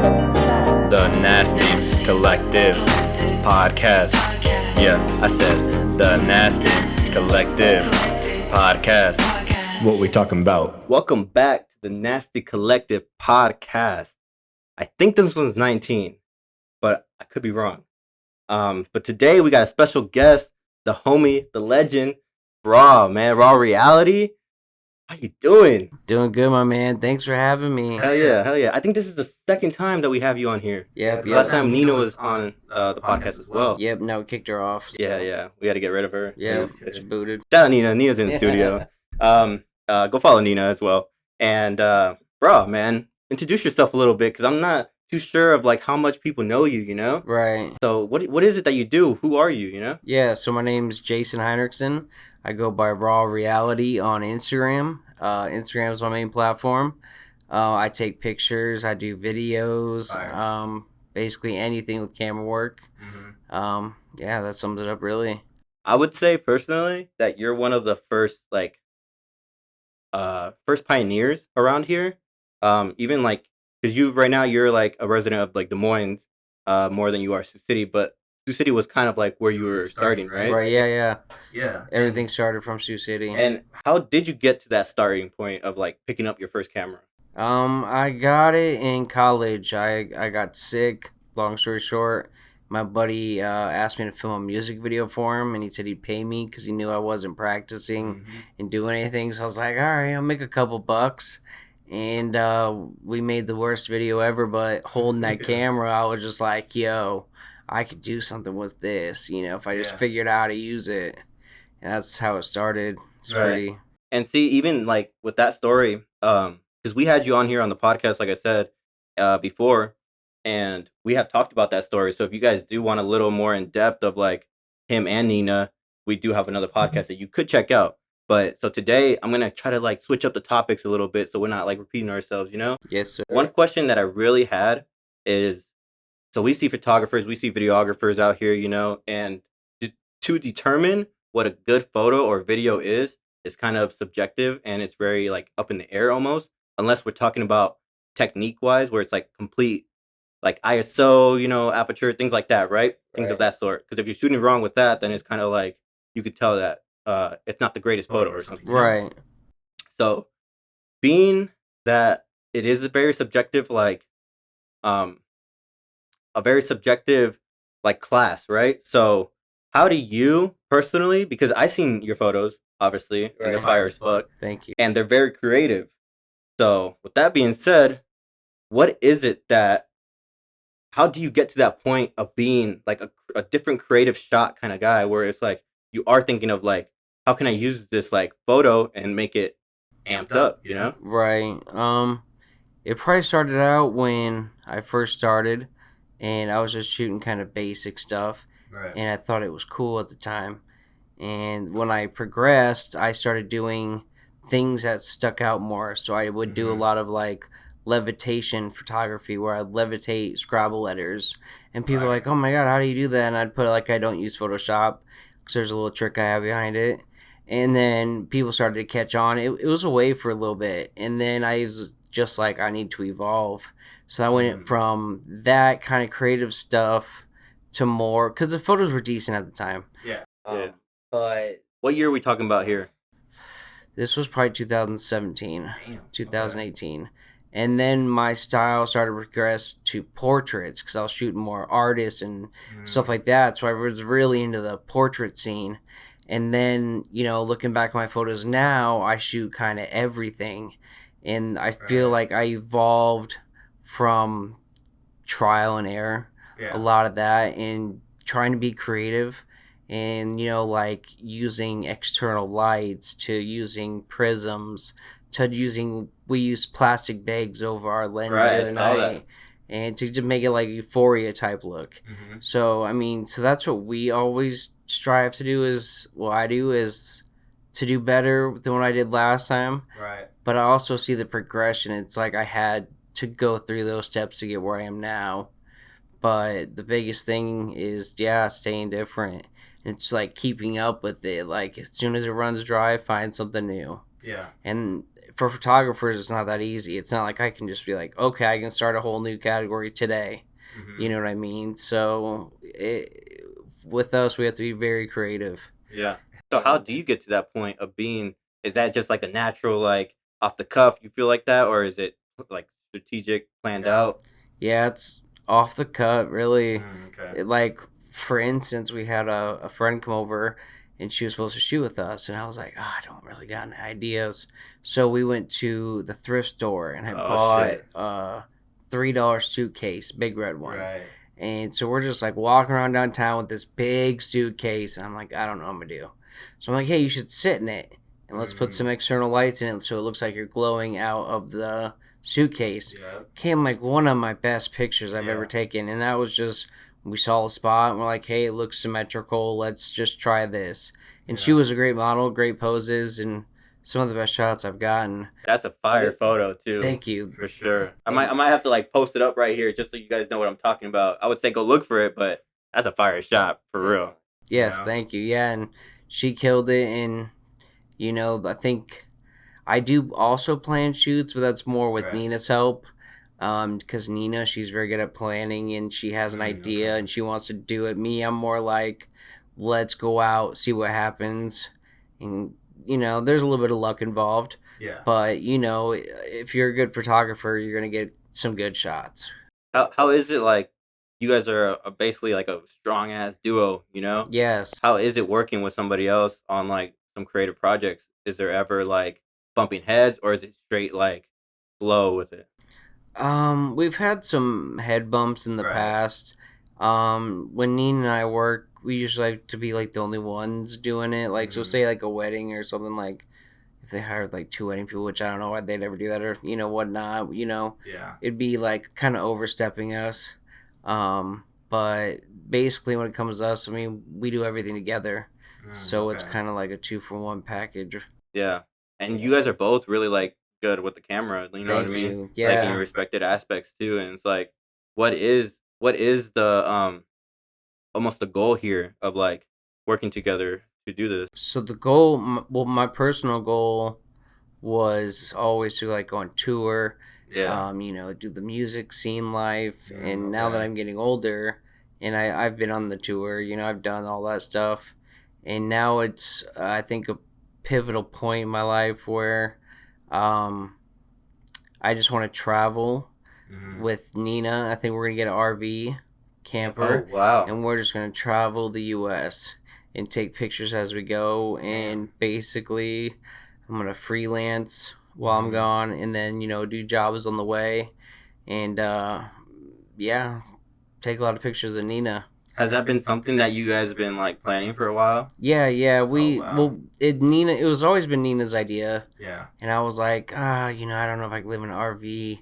The Nastycollective podcast. Yeah, I said the Nastycollective podcast. What we talking about? Welcome back to the Nastycollective podcast. I think this one's 19, but I could be wrong. But today we got a special guest, the homie, the legend, Rawe.Reality. How you doing? Doing good, my man. Thanks for having me. Hell yeah. I think this is the second time that we have you on here. Yep. Last time Nina was on the podcast as well. Yep. No, we kicked her off. So. Yeah. We had to get rid of her. Yeah, she booted. Shout out Nina. Nina's in the studio. Go follow Nina as well. And bro, man, introduce yourself a little bit because I'm not too sure of like how much people know you, you know? Right. So what is it that you do? Who are you, you know? Yeah, so my name's Jason Heinrichsen. I go by Rawe.Reality on Instagram. Instagram is my main platform. I take pictures, I do videos, basically anything with camera work. Mm-hmm. Yeah, that sums it up really. I would say personally that you're one of the first first pioneers around here. Even like because right now you're like a resident of like Des Moines, more than you are Sioux City, but Sioux City was kind of like where you were starting, right? Right, yeah. Everything started from Sioux City. And how did you get to that starting point of like picking up your first camera? I got it in college. I got sick. Long story short, my buddy asked me to film a music video for him, and he said he'd pay me because he knew I wasn't practicing and doing anything. So I was like, all right, I'll make a couple bucks. And we made the worst video ever, but holding that camera, I was just like, yo, I could do something with this, you know, if I just figured out how to use it. And that's how it started. It's pretty. And see, even like with that story, because we had you on here on the podcast, like I said before, and we have talked about that story. So if you guys do want a little more in depth of like him and Nina, we do have another podcast that you could check out. But so today I'm going to try to like switch up the topics a little bit so we're not like repeating ourselves, you know? Yes, sir. One question that I really had is, so we see photographers, we see videographers out here, you know, and to determine what a good photo or video is kind of subjective and it's very like up in the air almost, unless we're talking about technique wise where it's like complete like ISO, you know, aperture, things like that, right? Things of that sort. Because if you're shooting wrong with that, then it's kind of like you could tell that it's not the greatest photo or something. Right. Know? So being that it is a very subjective like a very subjective like class, right? So how do you personally, because I seen your photos, obviously, and they're fire as fuck. Thank you. And they're very creative. So with that being said, what is it that, how do you get to that point of being like a different creative shot kind of guy where it's like, you are thinking of like, how can I use this like photo and make it amped up, you know? Right. It probably started out when I first started and I was just shooting kind of basic stuff. Right. And I thought it was cool at the time. And when I progressed, I started doing things that stuck out more. So I would do a lot of like levitation photography where I'd levitate Scrabble letters. And people are like, oh my God, how do you do that? And I'd put it like I don't use Photoshop because there's a little trick I have behind it. And then people started to catch on. It was a wave for a little bit. And then I was just like, I need to evolve. So I went from that kind of creative stuff to more, because the photos were decent at the time. Yeah. But What year are we talking about here? this was probably 2017, 2018. Okay. And then my style started to progress to portraits because I was shooting more artists and stuff like that. So I was really into the portrait scene. And then, you know, looking back at my photos now, I shoot kind of everything. And I feel like I evolved from trial and error, a lot of that, and trying to be creative and, you know, like using external lights to using prisms to we use plastic bags over our lens the other night. And to make it like Euphoria type look. So, I mean, so that's what we always strive to do is, what I do is to do better than what I did last time. Right. But I also see the progression. It's like I had to go through those steps to get where I am now. But the biggest thing is, staying different. It's like keeping up with it. Like as soon as it runs dry, find something new. Yeah. And for photographers, it's not that easy. It's not like I can just be like, okay, I can start a whole new category today. You know what I mean? So with us, we have to be very creative. Yeah. So how do you get to that point of being? Is that just like a natural, like off the cuff? You feel like that, or is it like strategic, planned out? Yeah, it's off the cut, really. Okay. Like, for instance, we had a friend come over and she was supposed to shoot with us. And I was like, I don't really got any ideas. So we went to the thrift store and I bought shit. a $3 suitcase, big red one. Right. And so we're just like walking around downtown with this big suitcase. And I'm like, I don't know what I'm going to do. So I'm like, hey, you should sit in it. And let's put some external lights in it so it looks like you're glowing out of the suitcase. Came like one of my best pictures I've ever taken. And that was just, we saw a spot and we're like, hey, it looks symmetrical. Let's just try this. And she was a great model, great poses, and some of the best shots I've gotten. That's a fire photo too. Thank you. For sure. I might have to like post it up right here just so you guys know what I'm talking about. I would say go look for it, but that's a fire shot for real. Yes, thank you. Yeah, and she killed it. And I think I do also plan shoots, but that's more with Nina's help. Because Nina, she's very good at planning and she has an idea and she wants to do it. Me, I'm more like, let's go out, see what happens. And, there's a little bit of luck involved. Yeah. But, if you're a good photographer, you're going to get some good shots. How is it like you guys are basically like a strong ass duo, you know? Yes. How is it working with somebody else on like some creative projects? Is there ever like bumping heads or is it straight like flow with it? We've had some head bumps in the past. When Nina and I work, we usually like to be like the only ones doing it. Like, so say like a wedding or something, like if they hired like 2 wedding people, which I don't know why they'd ever do that or whatnot. It'd be like kind of overstepping us. But basically, when it comes to us, I mean, we do everything together, so it's kind of like a 2-for-1 package. Yeah, and you guys are both really like good with the camera. You know what I mean? You. Yeah. Like in your respected aspects too. And it's like, what is the almost the goal here of like working together to do this? So the goal, my personal goal was always to like go on tour. Yeah. Do the music scene life. And now that I'm getting older and I've been on the tour, I've done all that stuff. And now it's, I think, a pivotal point in my life where I just want to travel with Nina. I think we're going to get an RV camper. Oh, wow. And we're just going to travel the U.S. and take pictures as we go. And basically, I'm going to freelance while I'm gone and then, do jobs on the way. And, take a lot of pictures of Nina. Has that been something that you guys have been like planning for a while? Yeah. It was always been Nina's idea. Yeah. And I was like, I don't know if I could live in an RV,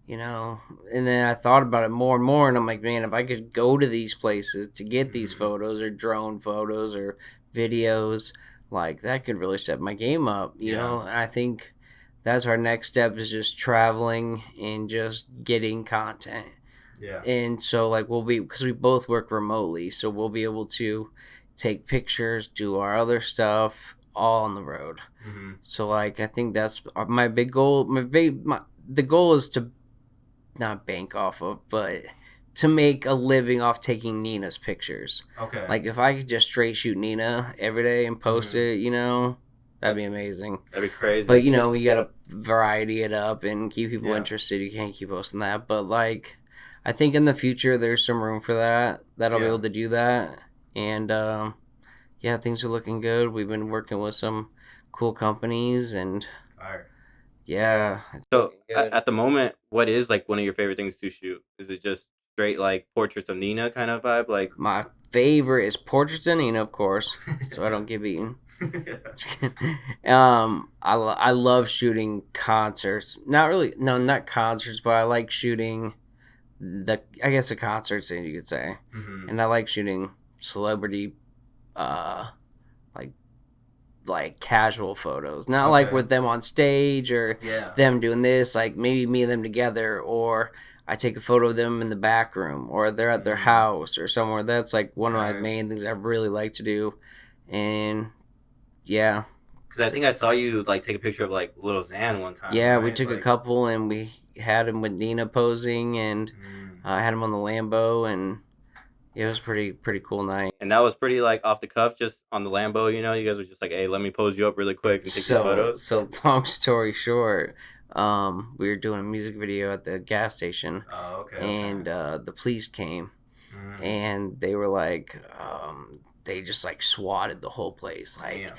And then I thought about it more and more, and I'm like, man, if I could go to these places to get these photos or drone photos or videos, like that could really set my game up, you know. And I think that's our next step is just traveling and just getting content. Yeah. And so like because we both work remotely, so we'll be able to take pictures, do our other stuff all on the road. So like I think that's my big goal. The goal is to not bank off of, but to make a living off taking Nina's pictures. Okay. Like if I could just straight shoot Nina every day and post it, that'd be amazing. That'd be crazy. But you gotta variety it up and keep people interested. You can't keep posting that, but like I think in the future there's some room for that I'll be able to do that. And things are looking good. We've been working with some cool companies and so at the moment, what is like one of your favorite things to shoot? Is it just straight like portraits of Nina kind of vibe? Like my favorite is portraits of Nina, of course, so I don't get beaten. I love shooting concerts. Not concerts, but I like shooting the concerts, you could say. And I like shooting celebrity like casual photos, not like with them on stage or them doing this, like maybe me and them together, or I take a photo of them in the back room or they're at their house or somewhere. That's like one of my main things I really like to do. And Because I think I saw you like take a picture of like little Xan one time. Yeah, right? we took like, a couple, and we had him with Nina posing, and had him on the Lambo, and it was pretty cool night. And that was pretty like off the cuff, just on the Lambo. You know, you guys were just like, "Hey, let me pose you up really quick and take these photos." So long story short, we were doing a music video at the gas station, and the police came, and they were like, they just like swatted the whole place, like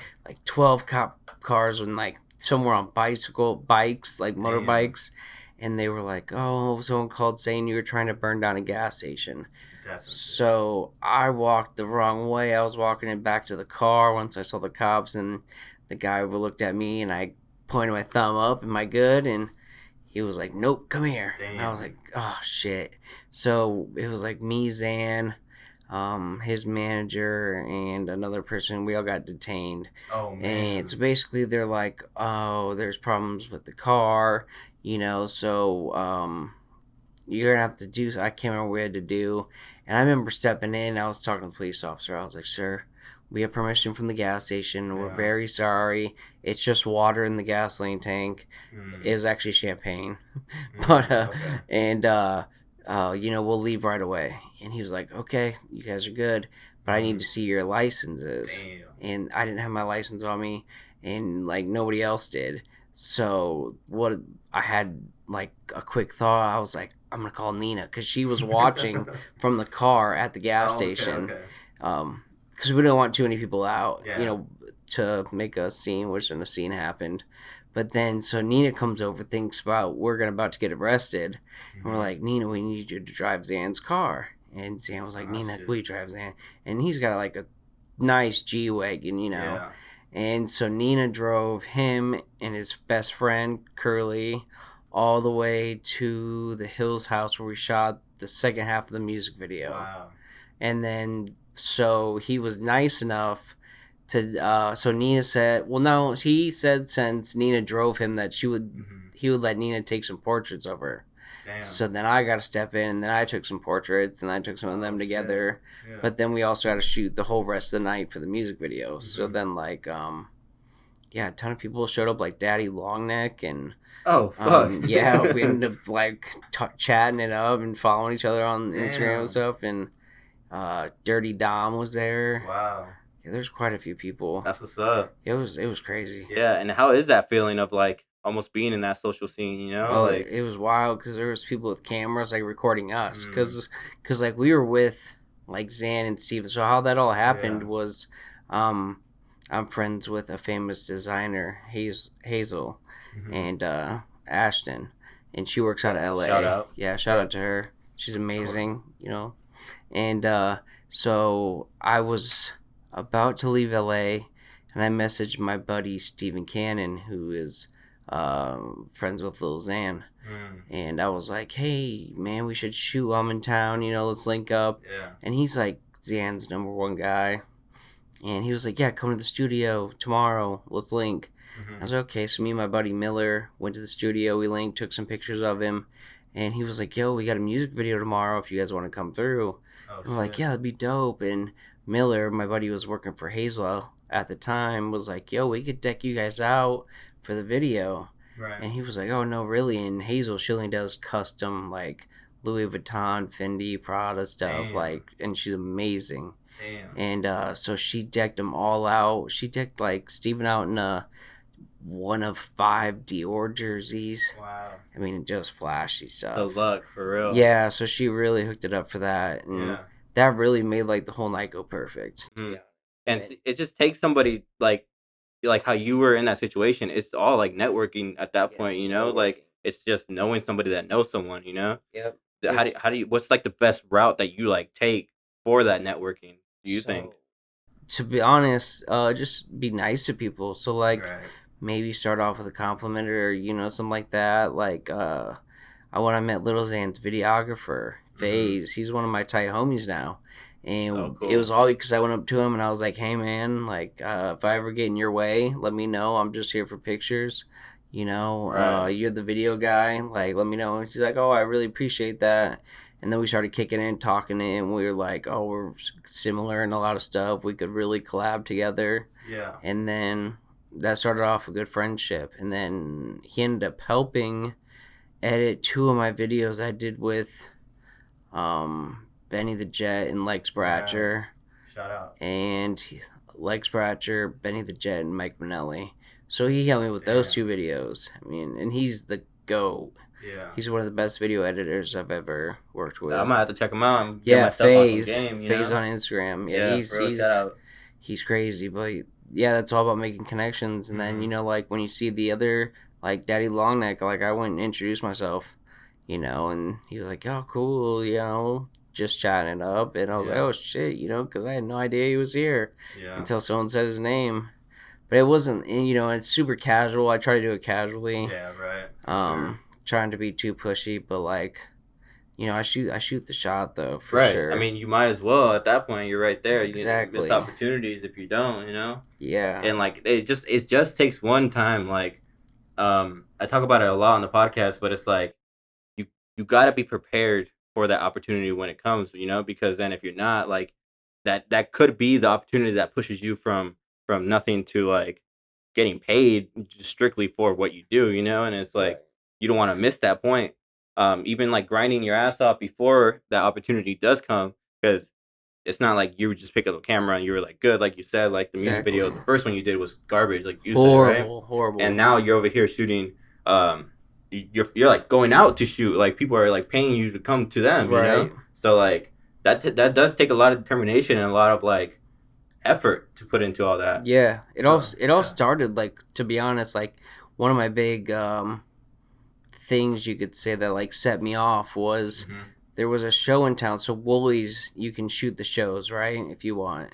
12 cop cars and like somewhere on bikes, like motorbikes, and they were like, oh, someone called saying you were trying to burn down a gas station. So I walked the wrong way. I was walking it back to the car once I saw the cops, and the guy looked at me, and I pointed my thumb up, am I good? And he was like, nope, come here. And I was like, oh, shit. So it was like me, Xan, his manager, and another person. We all got detained. Oh, man. And so basically they're like, oh, there's problems with the car, so you're going to have to do, I can't remember what we had to do. And I remember stepping in, I was talking to the police officer. I was like, sir, we have permission from the gas station. We're very sorry. It's just water in the gasoline tank. It was actually champagne. But, we'll leave right away. And he was like, okay, you guys are good, but I need to see your licenses. And I didn't have my license on me, and like nobody else did. So what I had like a quick thought. I was like, I'm gonna call Nina, because she was watching from the car at the gas station. Because we didn't want too many people out, to make a scene, which then a scene happened. But then, so Nina comes over, thinks we're about to get arrested. And we're like, Nina, we need you to drive Xan's car. And Xan was like, Nina, will you drive Xan? And he's got like a nice G-Wagon, And so Nina drove him and his best friend, Curly, all the way to the Hills house where we shot the second half of the music video. Wow. And then, so he was nice enough to, so Nina said, well, no, he said since Nina drove him that he would let Nina take some portraits of her. Damn. So then I got to step in, and then I took some portraits, and I took some of them together. Yeah. But then we also had to shoot the whole rest of the night for the music video. So then, like, a ton of people showed up, like Daddy Longneck, and oh fuck, we ended up like chatting it up and following each other on Instagram and stuff. And Dirty Dom was there. Wow. Yeah, there's quite a few people. That's what's up. It was crazy. Yeah, and how is that feeling of like almost being in that social scene? Oh, like, it was wild because there was people with cameras like recording us because like we were with like Xan and Steven. So how that all happened was, I'm friends with a famous designer, Hazel, and Ashton, and she works out of LA. Shout out. Yeah, shout out to her. She's amazing, And so I was about to leave LA, and I messaged my buddy Steven Cannon, who is friends with Lil Xan. And I was like, hey, man, we should shoot. I'm in town, let's link up. Yeah. And he's like Xan's number one guy. And he was like, yeah, come to the studio tomorrow. Let's link. I was like, okay. So me and my buddy Miller went to the studio. We linked, took some pictures of him. And he was like, yo, we got a music video tomorrow if you guys want to come through. And we're like, yeah, that'd be dope. And Miller, my buddy, was working for Hazel at the time, was like, yo, we could deck you guys out for the video. Right. And he was like, oh, no, really? And Hazel, she only does custom, like, Louis Vuitton, Fendi, Prada stuff. Like, and she's amazing. Damn. And so she decked them all out. She decked, like, Steven out in one of 5 Dior jerseys. Wow. I mean, just flashy stuff. The luck, for real. Yeah, so she really hooked it up for that. And that really made, like, the whole night go perfect. Yeah. And it just takes somebody, like how you were in that situation. It's all, like, networking at that point, networking. Like, it's just knowing somebody that knows someone, Yep. How do you, what's, like, the best route that you, like, take for that networking, do you think? To be honest, just be nice to people. So, like, maybe start off with a compliment or, something like that. Like, when I met Little Xan's videographer, FaZe, he's one of my tight homies now. And it was all because I went up to him and I was like, hey, man, like, if I ever get in your way, let me know. I'm just here for pictures. You're the video guy. Like, let me know. And she's like, oh, I really appreciate that. And then we started kicking in, talking and we were like, oh, we're similar in a lot of stuff. We could really collab together. Yeah. And then that started off a good friendship, and then he ended up helping edit 2 of my videos I did with Benny the Jet and Leg Scratcher. Shout out. And Leg Scratcher, Benny the Jet, and Mike Minnelli. So he helped me with those 2 videos. I mean, and he's the GOAT. Yeah. He's one of the best video editors I've ever worked with. I'm gonna have to check him out. And yeah, get Phase. On some game, Phase on Instagram. Yeah, he's crazy, but yeah, that's all about making connections. And then, you know, like when you see the other, like Daddy Longneck, like I went and introduced myself, you know, and he was like, oh, cool, you know, just chatting it up. And I was like, oh, shit, you know, because I had no idea he was here until someone said his name. But it wasn't, you know, it's super casual. I try to do it casually. Yeah, right. Sure. Trying to be too pushy, but like, you know, I shoot the shot though, for sure. I mean, you might as well at that point. You're right there. Exactly. You miss opportunities if you don't, you know. Yeah. And like it just takes one time. Like, I talk about it a lot on the podcast, but it's like you got to be prepared for that opportunity when it comes, you know, because then if you're not, like, that could be the opportunity that pushes you from nothing to like getting paid just strictly for what you do, you know. And it's like you don't want to miss that point. Even like grinding your ass off before that opportunity does come, because it's not like you would just pick up a camera and you were like good, like you said, like the music video, the first one you did was garbage, like you said, right? Horrible. And now you're over here shooting. You're like going out to shoot, like people are like paying you to come to them, you know. So like that does take a lot of determination and a lot of like effort to put into all that. Yeah, it all started, like, to be honest, like one of my big things you could say that like set me off was there was a show in town. So Woolies, you can shoot the shows, right, if you want.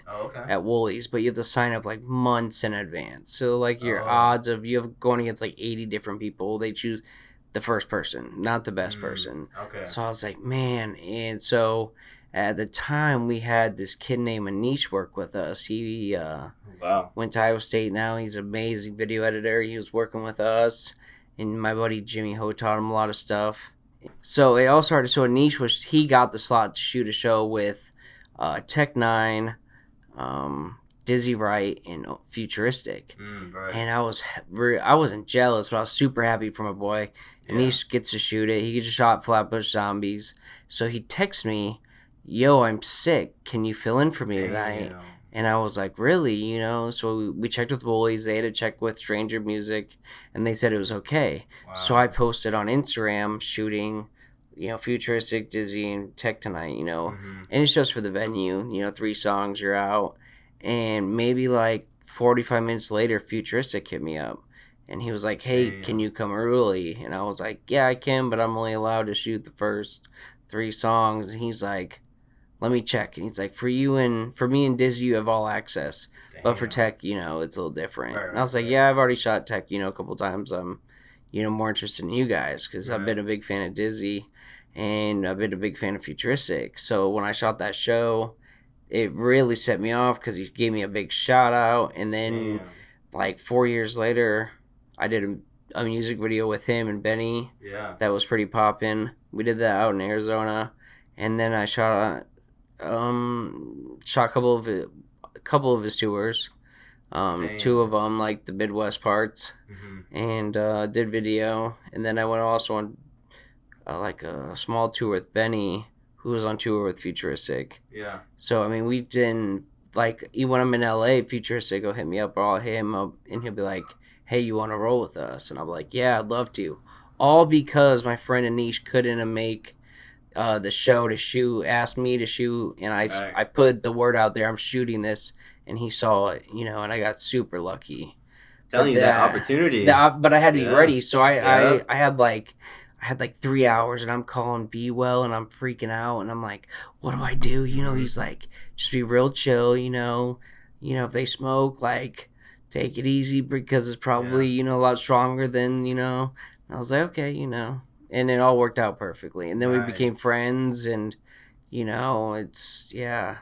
At Woolies, but you have to sign up like months in advance. So like your odds of you have going against like 80 different people, they choose the first person, not the best person. So I was like, man. And so at the time we had this kid named Anish work with us. He went to Iowa State now. He's an amazing video editor. He was working with us, and my buddy Jimmy Ho taught him a lot of stuff. So it all started. So Anish he got the slot to shoot a show with Tech Nine, Dizzy Wright, and Futuristic. And I wasn't jealous, but I was super happy for my boy. Anish gets to shoot it. He just shot Flatbush Zombies. So he texts me, yo, I'm sick. Can you fill in for me tonight? And I was like, really? You know? So we checked with Woolies. They had to check with Stranger Music, and they said it was okay. So I posted on Instagram shooting, you know, Futuristic, Dizzy, and Tech Tonight, you know. And it's just for the venue. You know, 3 songs, you're out. And maybe like 45 minutes later, Futuristic hit me up. And he was like, hey, can you come early? And I was like, yeah, I can, but I'm only allowed to shoot the first 3 songs. And he's like, let me check. And he's like, for me and Dizzy, you have all access. But for Tech, you know, it's a little different. And I was like, yeah, I've already shot Tech, you know, a couple times. I'm, you know, more interested in you guys because I've been a big fan of Dizzy and I've been a big fan of Futuristic. So when I shot that show, it really set me off because he gave me a big shout out. And then like 4 years later, I did a music video with him and Benny. That was pretty poppin'. We did that out in Arizona. And then I shot a couple of his tours, 2 of them, like the Midwest parts, and did video. And then I went also on like a small tour with Benny, who was on tour with Futuristic. So I mean, we've been like, even when I'm in LA, Futuristic will hit me up, or I'll hit him up, and he'll be like, hey, you want to roll with us? And I'm like, yeah, I'd love to. All because my friend Anish couldn't make the show to shoot, asked me to shoot, and I put the word out there, I'm shooting this, and he saw it, you know, and I got super lucky. Telling you that opportunity. But I had to be ready, so I had like 3 hours, and I'm calling Be Well, and I'm freaking out, and I'm like, what do I do? You know, he's like, just be real chill, you know, if they smoke, like, take it easy because it's probably, you know, a lot stronger than, you know. And I was like, okay, you know. And it all worked out perfectly. And then we became friends, and, you know, it's, Yeah,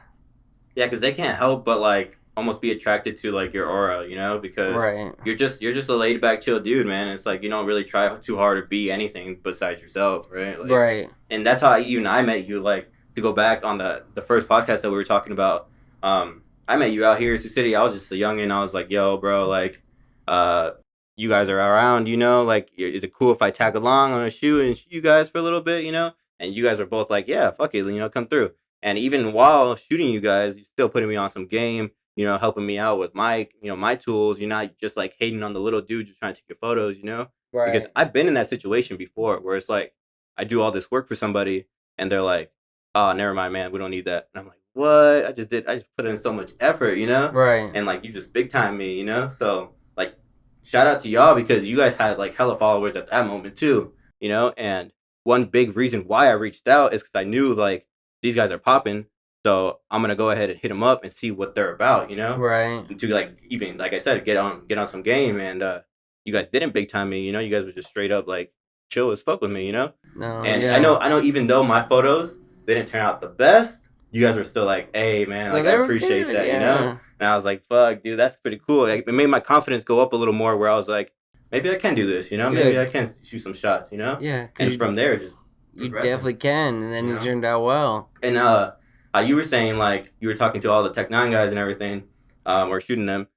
because they can't help but, like, almost be attracted to, like, your aura, you know? Because you're just a laid-back, chill dude, man. It's like you don't really try too hard to be anything besides yourself, right? Like, and that's how even I met you, like, to go back on the first podcast that we were talking about. I met you out here in Sioux City. I was just a youngin'. I was like, yo, bro, like, you guys are around, you know, like, is it cool if I tag along on a shoot and shoot you guys for a little bit, you know? And you guys were both like, yeah, fuck it, you know, come through. And even while shooting you guys, you're still putting me on some game, you know, helping me out with my, you know, my tools. You're not just like hating on the little dude just trying to take your photos, you know? Because Right. I've been in that situation before where it's like, I do all this work for somebody and they're like, oh, never mind, man, we don't need that. And I'm like, what? I just put in so much effort, you know? Right. And like, you just big time me, you know? So, like, shout out to y'all because you guys had like hella followers at that moment too, you know? And one big reason why I reached out is because I knew like these guys are popping. So I'm gonna go ahead and hit them up and see what they're about, you know? Right. And to like even like I said, get on some game. And you guys didn't big time me, you know. You guys were just straight up like chill as fuck with me, you know. No. And Yeah. I know even though my photos didn't turn out the best, you guys were still like, hey man, No, like they I were appreciate good, that, you yeah. know. And I was like, fuck, dude, that's pretty cool. Like, it made my confidence go up a little more where I was like, maybe I can do this, you know. Good. Maybe I can shoot some shots, you know. Yeah. And from there, just you progressing. definitely can, and then You you know? turned out well. And you were saying like you were talking to all the Tech 9 guys and everything, or shooting them.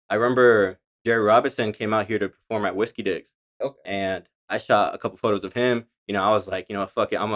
I remember Jerry Robinson came out here to perform at Whiskey Dicks. Okay. And I shot a couple photos of him. You know, I was like, you know, fuck it, I'm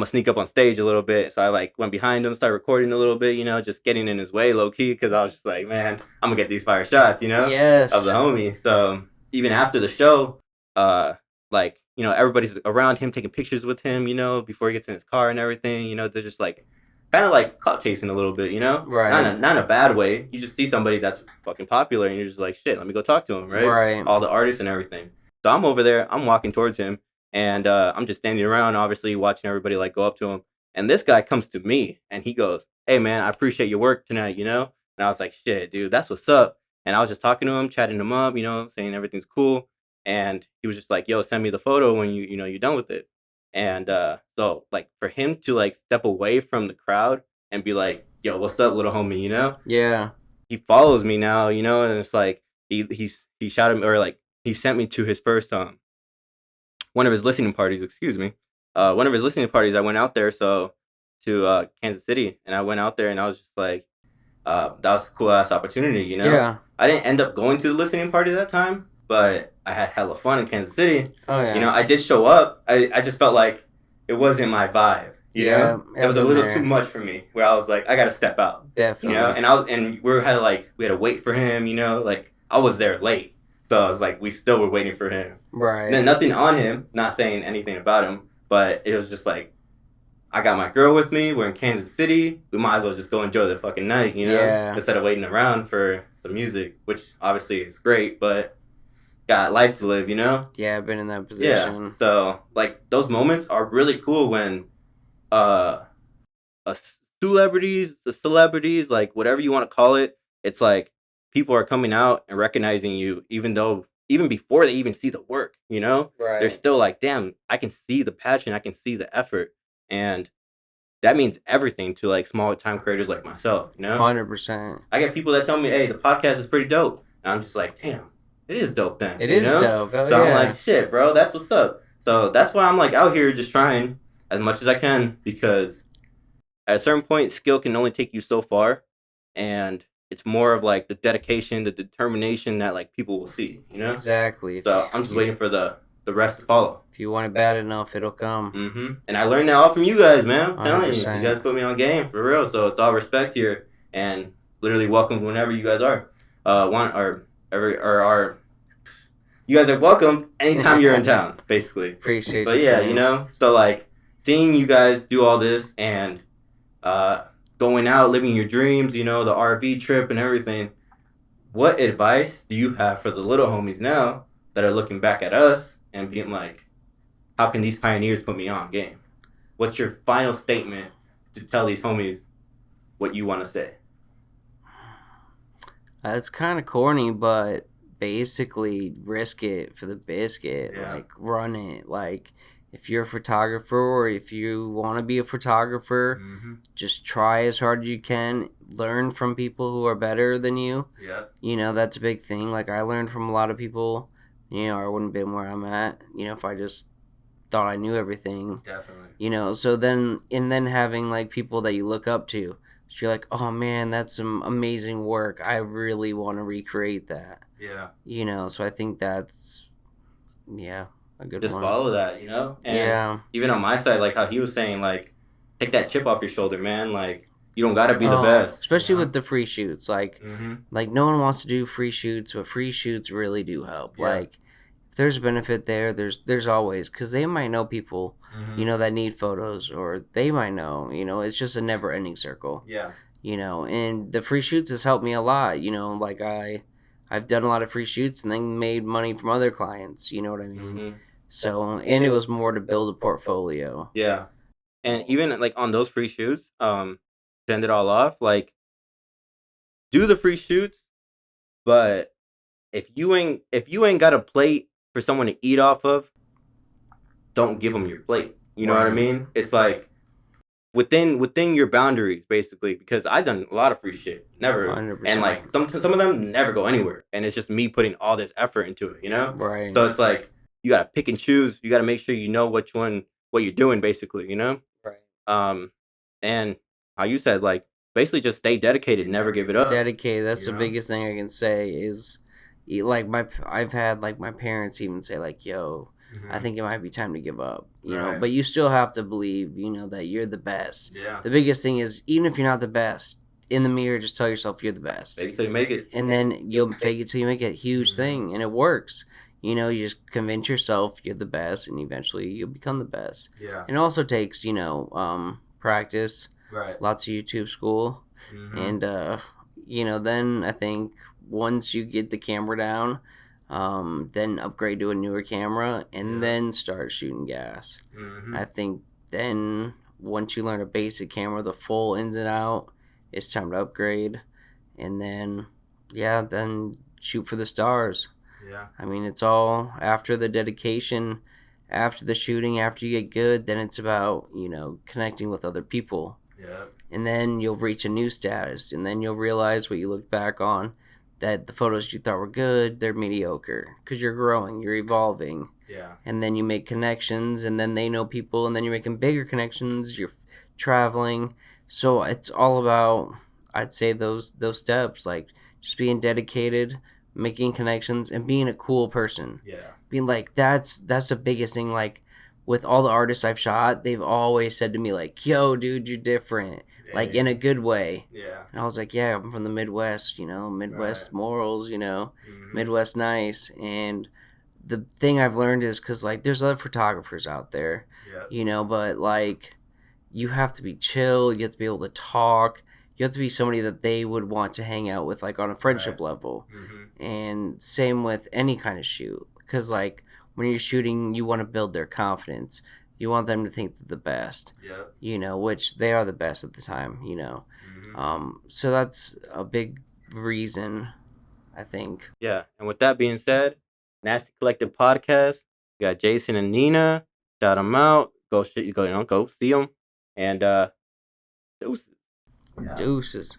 a sneak up on stage a little bit. So I like went behind him, started recording a little bit, you know, just getting in his way low key because I was just like, man, I'm gonna get these fire shots, you know, Yes. of the homie. So even after the show, like, you know, everybody's around him taking pictures with him, you know, before he gets in his car and everything. You know, they're just like kind of like clout chasing a little bit, you know, Right. Not in a bad way. You just see somebody that's fucking popular and you're just like, shit, let me go talk to him, right? Right. All the artists and everything. So I'm over there, I'm walking towards him, and I'm just standing around, obviously watching everybody like go up to him. And this guy comes to me and he goes, hey man, I appreciate your work tonight, you know? And I was like, shit, dude, that's what's up. And I was just talking to him, chatting him up, you know, saying everything's cool. And he was just like, yo, send me the photo when you know, you're done with it. And so like for him to like step away from the crowd and be like, yo, what's up, little homie, you know? Yeah. He follows me now, you know, and it's like he shot him, or like he sent me to his first one of his listening parties, excuse me. One of his listening parties, I went out there to Kansas City, and I went out there and I was just like, that was a cool ass opportunity, you know? Yeah. I didn't end up going to the listening party that time, but I had hella fun in Kansas City. Oh yeah. You know, I did show up. I just felt like it wasn't my vibe. You know? It was a little too much for me. Where I was like, I gotta step out. Definitely. You know, and we had to wait for him. You know, like I was there late, so I was like, we still were waiting for him. Right. Nothing on him. Not saying anything about him, but it was just like, I got my girl with me. We're in Kansas City. We might as well just go enjoy the fucking night. You know, Yeah. instead of waiting around for some music, which obviously is great, but got life to live. You know. Yeah, I've been in that position. Yeah. So like those moments are really cool when the celebrities, like whatever you want to call it, it's like people are coming out and recognizing you, even before they even see the work, you know. Right. They're still like, damn, I can see the passion, I can see the effort. And that means everything to like small time creators like myself, you know. 100%. I get people that tell me, hey, the podcast is pretty dope, and I'm just like, damn, it is dope then. It is know? dope. Oh, So yeah. I'm like, shit, bro, that's what's up. So that's why I'm like out here just trying as much as I can, because at a certain point, skill can only take you so far, and it's more of like the dedication, the determination that like people will see, you know. Exactly. So I'm just waiting for the rest to follow. If you want it bad enough, it'll come. Mm-hmm. And I learned that all from you guys, man. I'm telling you, 100%. you guys put me on game for real. So it's all respect here, and literally welcome whenever you guys are. You guys are welcome anytime you're in town, basically. Appreciate But you. yeah, friend. you know, so like seeing you guys do all this and going out, living your dreams, you know, the RV trip and everything. What advice do you have for the little homies now that are looking back at us and being like, how can these pioneers put me on game? What's your final statement to tell these homies what you want to say? It's kind of corny, but basically risk it for the biscuit. Yeah. Like, run it. Like, if you're a photographer or if you want to be a photographer, just try as hard as you can. Learn from people who are better than you. Yeah. You know, that's a big thing. Like, I learned from a lot of people. You know, I wouldn't have been where I'm at, you know, if I just thought I knew everything. Definitely. You know, so then having like people that you look up to, so you're like, oh man, that's some amazing work. I really want to recreate that. Yeah. You know, so I think that's a good Just one. follow that, you know? And Yeah. even on my side, like how he was saying, like, take that chip off your shoulder, man. Like, you don't gotta be the best. Especially you know? with the free shoots. Like no one wants to do free shoots, but free shoots really do help. Yeah. Like if there's a benefit there, there's always, because they might know people, you know, that need photos, or they might know, you know, it's just a never ending circle. Yeah. You know, and the free shoots has helped me a lot. You know, like I've done a lot of free shoots and then made money from other clients. You know what I mean? So, and it was more to build a portfolio. Yeah. And even like on those free shoots, to end it all off, like do the free shoots, but if you ain't got a plate for someone to eat off of, don't give them your plate. You know what I mean? It's like within your boundaries, basically. Because I've done a lot of free shit, never, 100%. and like some of them never go anywhere, and it's just me putting all this effort into it. You know? Right. So it's like you gotta pick and choose. You gotta make sure you know what you're doing, basically. You know? Right. And how you said, like, basically just stay dedicated, never give it up. Dedicated. That's the biggest thing I can say is, like I've had like my parents even say like, "Yo, I think it might be time to give up." You know, but you still have to believe, you know, that you're the best. Yeah. The biggest thing is, even if you're not the best, in the mirror, just tell yourself you're the best. Fake it till you make it. And then you'll fake it till you make it a huge thing, and it works. You know, you just convince yourself you're the best, and eventually you'll become the best. Yeah. And it also takes, you know, practice. Right. Lots of YouTube school. And, you know, then I think once you get the camera down, then upgrade to a newer camera, and then start shooting gas. I think then once you learn a basic camera, the full ins and out, it's time to upgrade. And then, then shoot for the stars. Yeah. I mean, it's all after the dedication, after the shooting, after you get good, then it's about, you know, connecting with other people. Yeah. And then you'll reach a new status, and then you'll realize what you look back on, that the photos you thought were good, they're mediocre, because you're growing, you're evolving. Yeah. And then you make connections, and then they know people, and then you're making bigger connections, you're traveling. So it's all about, I'd say, those steps, like just being dedicated, making connections, and being a cool person. Yeah. Being like, that's the biggest thing. Like with all the artists I've shot, they've always said to me like, "Yo, dude, you're different." Like in a good way. Yeah. And I was like, yeah, I'm from the Midwest, you know, Midwest morals, you know, Midwest nice. And the thing I've learned is, because like there's other photographers out there, you know, but like you have to be chill, you have to be able to talk, you have to be somebody that they would want to hang out with, like on a friendship level. And same with any kind of shoot, because like when you're shooting, you want to build their confidence. You want them to think they're the best, you know, which they are the best at the time, you know. So that's a big reason, I think. Yeah. And with that being said, Nastycollective podcast. We got Jason and Nina. Shout them out. Go see them. And deuces. Deuces.